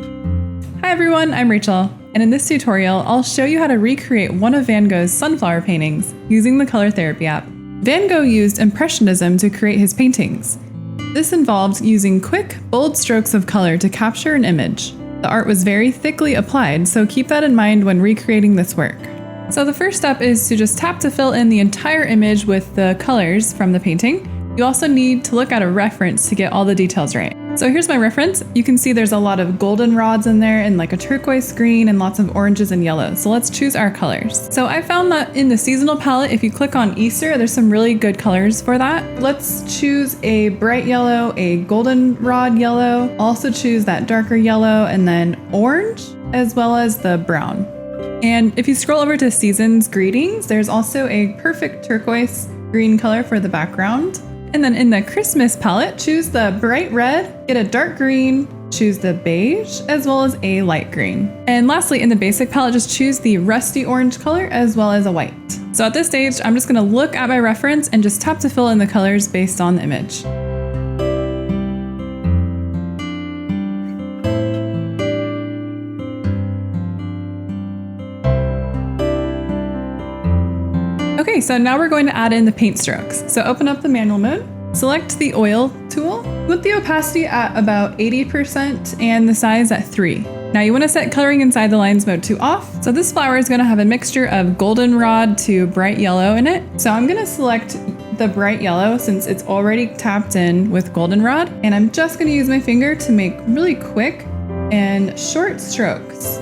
Hi everyone, I'm Rachel, and in this tutorial, I'll show you how to recreate one of Van Gogh's sunflower paintings using the color therapy app. Van Gogh used Impressionism to create his paintings. This involved using quick, bold strokes of color to capture an image. The art was very thickly applied, so keep that in mind when recreating this work. So the first step is to just tap to fill in the entire image with the colors from the painting. You also need to look at a reference to get all the details right. So here's my reference. You can see there's a lot of golden rods in there and like a turquoise green and lots of oranges and yellows. So let's choose our colors. So I found that in the seasonal palette, if you click on Easter, there's some really good colors for that. Let's choose a bright yellow, a golden rod yellow, also choose that darker yellow and then orange, as well as the brown. And if you scroll over to Season's Greetings, there's also a perfect turquoise green color for the background. And then in the Christmas palette, choose the bright red, get a dark green, choose the beige, as well as a light green. And lastly, in the basic palette, just choose the rusty orange color as well as a white. So at this stage, I'm just gonna look at my reference and just tap to fill in the colors based on the image. Okay, so now we're going to add in the paint strokes. So open up the manual mode, select the oil tool, put the opacity at about 80% and the size at 3. Now you want to set coloring inside the lines mode to off. So this flower is going to have a mixture of goldenrod to bright yellow in it. So I'm going to select the bright yellow since it's already tapped in with goldenrod. And I'm just going to use my finger to make really quick and short strokes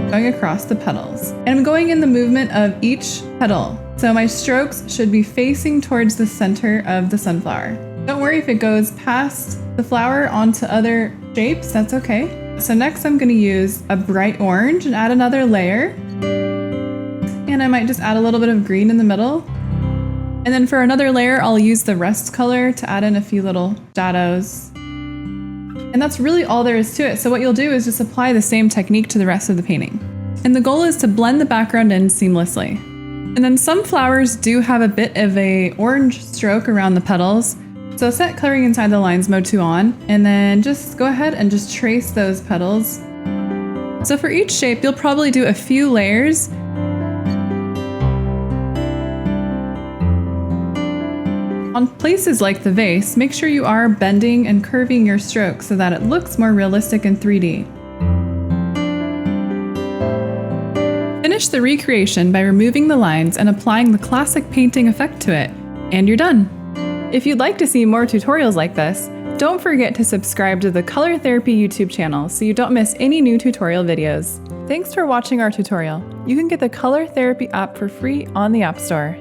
going across the petals. And I'm going in the movement of each petal. So my strokes should be facing towards the center of the sunflower. Don't worry if it goes past the flower onto other shapes, that's okay. So next I'm going to use a bright orange and add another layer. And I might just add a little bit of green in the middle. And then for another layer, I'll use the rust color to add in a few little shadows. And that's really all there is to it. So what you'll do is just apply the same technique to the rest of the painting. And the goal is to blend the background in seamlessly. And then some flowers do have a bit of a orange stroke around the petals. So set coloring inside the lines mode to on, and then just go ahead and just trace those petals. So for each shape, you'll probably do a few layers. On places like the vase, make sure you are bending and curving your stroke so that it looks more realistic in 3D. Finish the recreation by removing the lines and applying the classic painting effect to it, and you're done. If you'd like to see more tutorials like this, don't forget to subscribe to the Color Therapy YouTube channel so you don't miss any new tutorial videos. Thanks for watching our tutorial. You can get the Color Therapy app for free on the App Store.